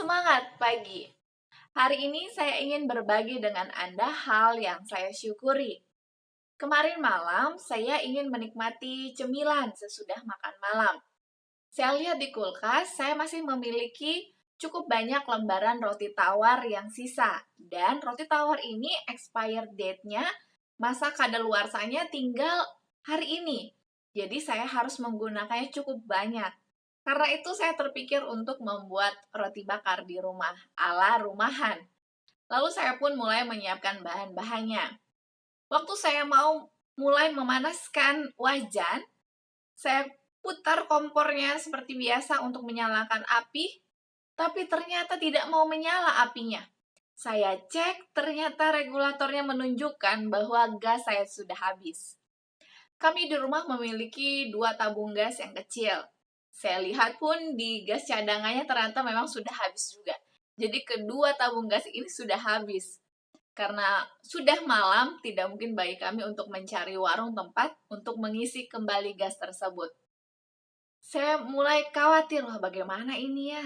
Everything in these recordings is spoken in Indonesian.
Semangat pagi! Hari ini saya ingin berbagi dengan Anda hal yang saya syukuri. Kemarin malam, saya ingin menikmati cemilan sesudah makan malam. Saya lihat di kulkas, saya masih memiliki cukup banyak lembaran roti tawar yang sisa. Dan roti tawar ini expired date-nya, masa kadaluarsanya tinggal hari ini. Jadi saya harus menggunakannya cukup banyak. Karena itu saya terpikir untuk membuat roti bakar di rumah, ala rumahan. Lalu saya pun mulai menyiapkan bahan-bahannya. Waktu saya mau mulai memanaskan wajan, saya putar kompornya seperti biasa untuk menyalakan api, tapi ternyata tidak mau menyala apinya. Saya cek, ternyata regulatornya menunjukkan bahwa gas saya sudah habis. Kami di rumah memiliki 2 tabung gas yang kecil. Saya lihat pun di gas cadangannya ternyata memang sudah habis juga. Jadi kedua tabung gas ini sudah habis. Karena sudah malam, tidak mungkin bagi kami untuk mencari warung tempat untuk mengisi kembali gas tersebut. Saya mulai khawatir, wah bagaimana ini ya?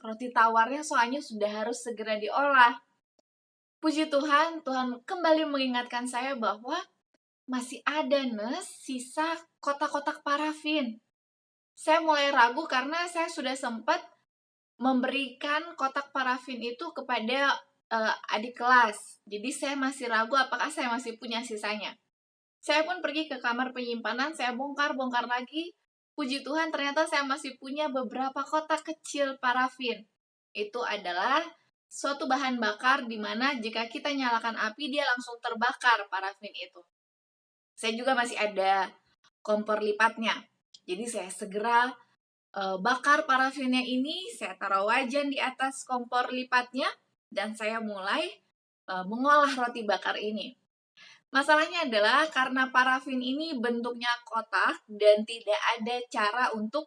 Roti tawarnya soalnya sudah harus segera diolah. Puji Tuhan, Tuhan kembali mengingatkan saya bahwa masih ada sisa kotak-kotak parafin. Saya mulai ragu karena saya sudah sempat memberikan kotak parafin itu kepada adik kelas. Jadi saya masih ragu apakah saya masih punya sisanya. Saya pun pergi ke kamar penyimpanan, saya bongkar-bongkar lagi. Puji Tuhan ternyata saya masih punya beberapa kotak kecil parafin. Itu adalah suatu bahan bakar di mana jika kita nyalakan api dia langsung terbakar parafin itu. Saya juga masih ada kompor lipatnya. Jadi saya segera bakar parafinnya ini, saya taruh wajan di atas kompor lipatnya, dan saya mulai mengolah roti bakar ini. Masalahnya adalah karena parafin ini bentuknya kotak dan tidak ada cara untuk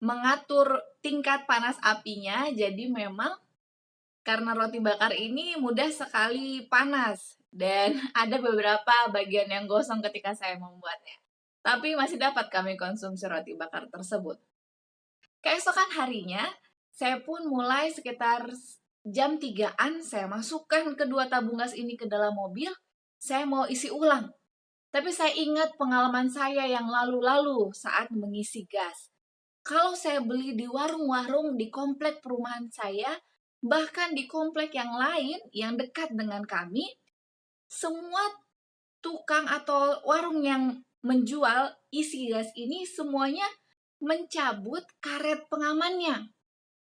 mengatur tingkat panas apinya, jadi memang karena roti bakar ini mudah sekali panas dan ada beberapa bagian yang gosong ketika saya membuatnya. Tapi masih dapat kami konsumsi roti bakar tersebut. Keesokan harinya, saya pun mulai sekitar jam 3-an, saya masukkan kedua tabung gas ini ke dalam mobil, saya mau isi ulang. Tapi saya ingat pengalaman saya yang lalu-lalu saat mengisi gas. Kalau saya beli di warung-warung di komplek perumahan saya, bahkan di komplek yang lain yang dekat dengan kami, semua tukang atau warung yang menjual isi gas ini semuanya mencabut karet pengamannya.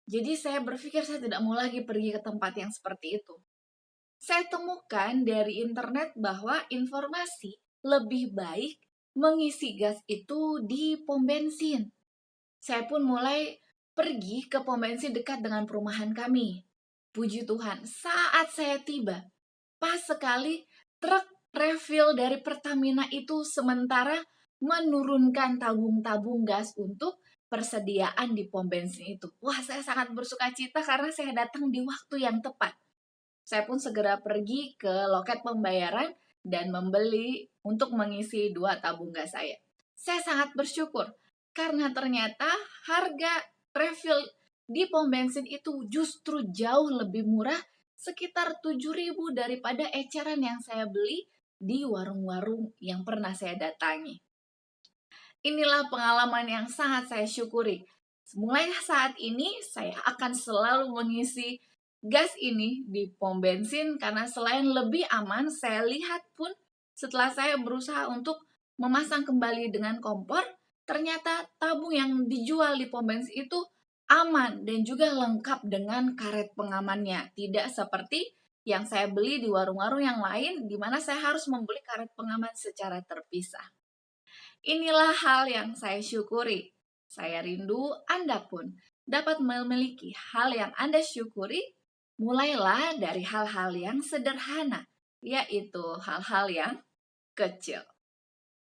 Jadi saya berpikir saya tidak mau lagi pergi ke tempat yang seperti itu. Saya temukan dari internet bahwa informasi lebih baik mengisi gas itu di pom bensin. Saya pun mulai pergi ke pom bensin dekat dengan perumahan kami. Puji Tuhan, saat saya tiba, pas sekali truk refill dari Pertamina itu sementara menurunkan tabung-tabung gas untuk persediaan di pom bensin itu. Wah, saya sangat bersuka cita karena saya datang di waktu yang tepat. Saya pun segera pergi ke loket pembayaran dan membeli untuk mengisi 2 tabung gas saya. Saya sangat bersyukur karena ternyata harga refill di pom bensin itu justru jauh lebih murah, sekitar 7.000 daripada eceran yang saya beli di warung-warung yang pernah saya datangi. Inilah pengalaman yang sangat saya syukuri. Mulai saat ini, saya akan selalu mengisi gas ini di pom bensin karena selain lebih aman, saya lihat pun setelah saya berusaha untuk memasang kembali dengan kompor, ternyata tabung yang dijual di pom bensin itu aman dan juga lengkap dengan karet pengamannya. Tidak seperti yang saya beli di warung-warung yang lain, di mana saya harus membeli karet pengaman secara terpisah. Inilah hal yang saya syukuri. Saya rindu Anda pun dapat memiliki hal yang Anda syukuri. Mulailah dari hal-hal yang sederhana, yaitu hal-hal yang kecil.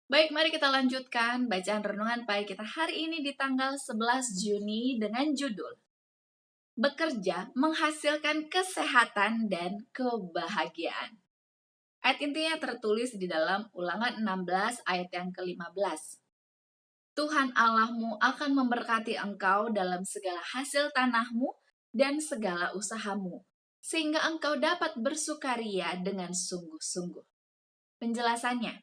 Baik, mari kita lanjutkan bacaan renungan pagi kita hari ini di tanggal 11 Juni dengan judul Bekerja menghasilkan kesehatan dan kebahagiaan. Ayat intinya tertulis di dalam Ulangan 16 ayat yang ke-15. Tuhan Allahmu akan memberkati engkau dalam segala hasil tanahmu dan segala usahamu, sehingga engkau dapat bersukaria dengan sungguh-sungguh. Penjelasannya,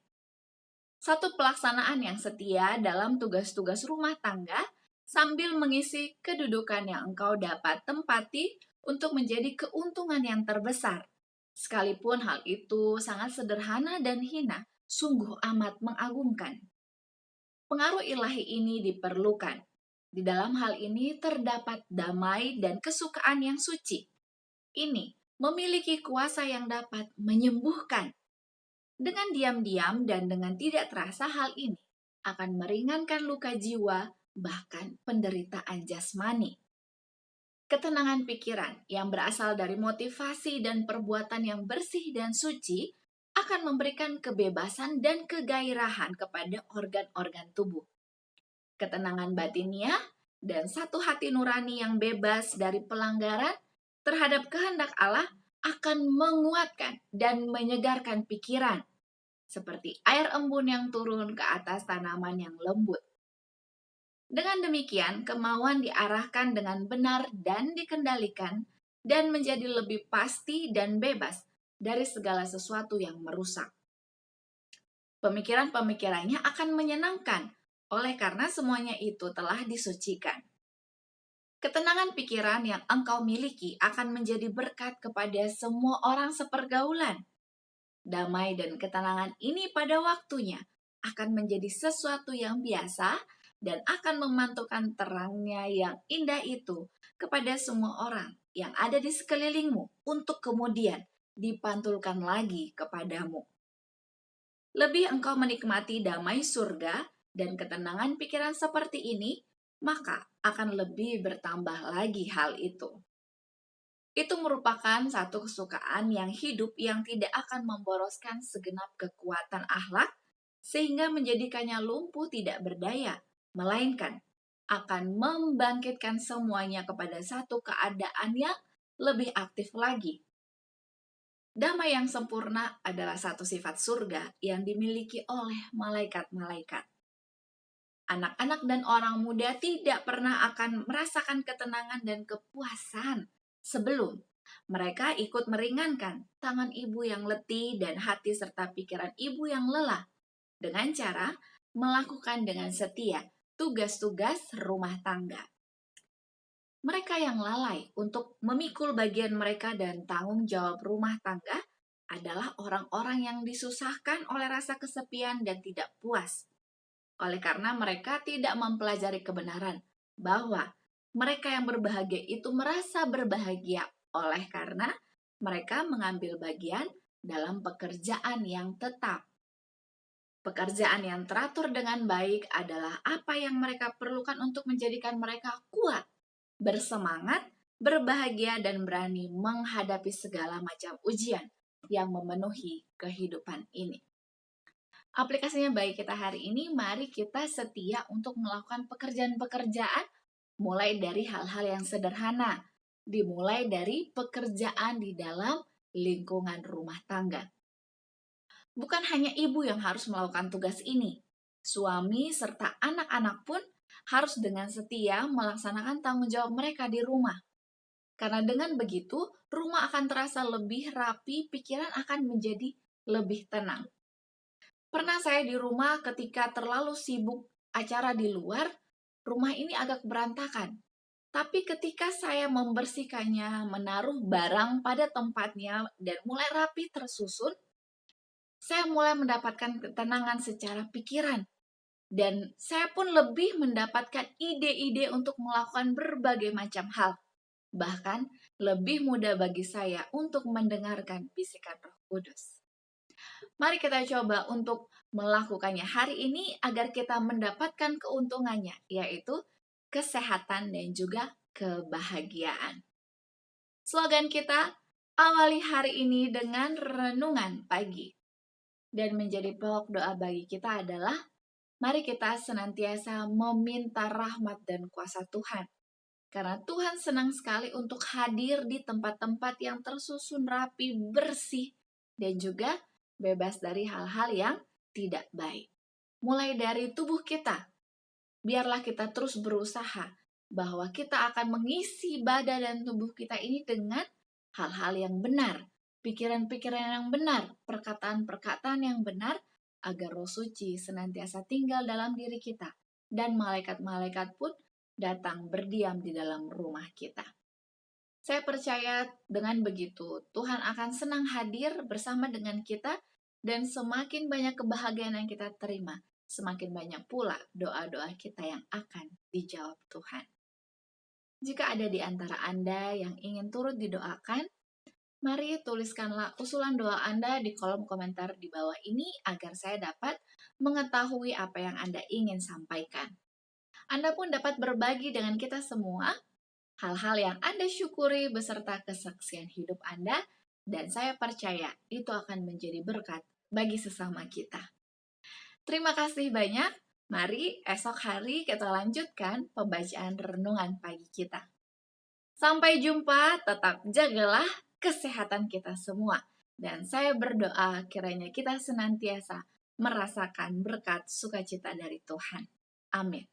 satu pelaksanaan yang setia dalam tugas-tugas rumah tangga sambil mengisi kedudukan yang engkau dapat tempati untuk menjadi keuntungan yang terbesar. Sekalipun hal itu sangat sederhana dan hina, sungguh amat mengagumkan. Pengaruh ilahi ini diperlukan. Di dalam hal ini terdapat damai dan kesukaan yang suci. Ini memiliki kuasa yang dapat menyembuhkan. Dengan diam-diam dan dengan tidak terasa, hal ini akan meringankan luka jiwa, bahkan penderitaan jasmani. Ketenangan pikiran yang berasal dari motivasi dan perbuatan yang bersih dan suci akan memberikan kebebasan dan kegairahan kepada organ-organ tubuh. Ketenangan batiniah dan satu hati nurani yang bebas dari pelanggaran terhadap kehendak Allah akan menguatkan dan menyegarkan pikiran, seperti air embun yang turun ke atas tanaman yang lembut. Dengan demikian, kemauan diarahkan dengan benar dan dikendalikan dan menjadi lebih pasti dan bebas dari segala sesuatu yang merusak. Pemikiran-pemikirannya akan menyenangkan, oleh karena semuanya itu telah disucikan. Ketenangan pikiran yang engkau miliki akan menjadi berkat kepada semua orang sepergaulan. Damai dan ketenangan ini pada waktunya akan menjadi sesuatu yang biasa dan akan memantulkan terangnya yang indah itu kepada semua orang yang ada di sekelilingmu untuk kemudian dipantulkan lagi kepadamu. Lebih engkau menikmati damai surga dan ketenangan pikiran seperti ini, maka akan lebih bertambah lagi hal itu. Itu merupakan satu kesukaan yang hidup yang tidak akan memboroskan segenap kekuatan akhlak sehingga menjadikannya lumpuh tidak berdaya, melainkan akan membangkitkan semuanya kepada satu keadaan yang lebih aktif lagi. Damai yang sempurna adalah satu sifat surga yang dimiliki oleh malaikat-malaikat. Anak-anak dan orang muda tidak pernah akan merasakan ketenangan dan kepuasan sebelum mereka ikut meringankan tangan ibu yang letih dan hati serta pikiran ibu yang lelah dengan cara melakukan dengan setia tugas-tugas rumah tangga. Mereka yang lalai untuk memikul bagian mereka dan tanggung jawab rumah tangga adalah orang-orang yang disusahkan oleh rasa kesepian dan tidak puas. Oleh karena mereka tidak mempelajari kebenaran bahwa mereka yang berbahagia itu merasa berbahagia oleh karena mereka mengambil bagian dalam pekerjaan yang tetap. Pekerjaan yang teratur dengan baik adalah apa yang mereka perlukan untuk menjadikan mereka kuat, bersemangat, berbahagia, dan berani menghadapi segala macam ujian yang memenuhi kehidupan ini. Aplikasinya bagi kita hari ini, mari kita setia untuk melakukan pekerjaan-pekerjaan mulai dari hal-hal yang sederhana, dimulai dari pekerjaan di dalam lingkungan rumah tangga. Bukan hanya ibu yang harus melakukan tugas ini, suami serta anak-anak pun harus dengan setia melaksanakan tanggung jawab mereka di rumah. Karena dengan begitu, rumah akan terasa lebih rapi, pikiran akan menjadi lebih tenang. Pernah saya di rumah ketika terlalu sibuk acara di luar, rumah ini agak berantakan. Tapi ketika saya membersihkannya, menaruh barang pada tempatnya, dan mulai rapi tersusun, saya mulai mendapatkan ketenangan secara pikiran. Dan saya pun lebih mendapatkan ide-ide untuk melakukan berbagai macam hal. Bahkan lebih mudah bagi saya untuk mendengarkan bisikan Roh Kudus. Mari kita coba untuk melakukannya hari ini agar kita mendapatkan keuntungannya, yaitu kesehatan dan juga kebahagiaan. Slogan kita, awali hari ini dengan renungan pagi. Dan menjadi pokok doa bagi kita adalah, mari kita senantiasa meminta rahmat dan kuasa Tuhan. Karena Tuhan senang sekali untuk hadir di tempat-tempat yang tersusun rapi, bersih, dan juga bebas dari hal-hal yang tidak baik. Mulai dari tubuh kita, biarlah kita terus berusaha bahwa kita akan mengisi badan dan tubuh kita ini dengan hal-hal yang benar, pikiran-pikiran yang benar, perkataan-perkataan yang benar, agar Roh Suci senantiasa tinggal dalam diri kita, dan malaikat-malaikat pun datang berdiam di dalam rumah kita. Saya percaya dengan begitu, Tuhan akan senang hadir bersama dengan kita, dan semakin banyak kebahagiaan yang kita terima, semakin banyak pula doa-doa kita yang akan dijawab Tuhan. Jika ada di antara Anda yang ingin turut didoakan, mari tuliskanlah usulan doa Anda di kolom komentar di bawah ini agar saya dapat mengetahui apa yang Anda ingin sampaikan. Anda pun dapat berbagi dengan kita semua hal-hal yang Anda syukuri beserta kesaksian hidup Anda, dan saya percaya itu akan menjadi berkat bagi sesama kita. Terima kasih banyak. Mari esok hari kita lanjutkan pembacaan renungan pagi kita. Sampai jumpa, tetap jagalah kesehatan kita semua. Dan saya berdoa kiranya kita senantiasa merasakan berkat sukacita dari Tuhan. Amin.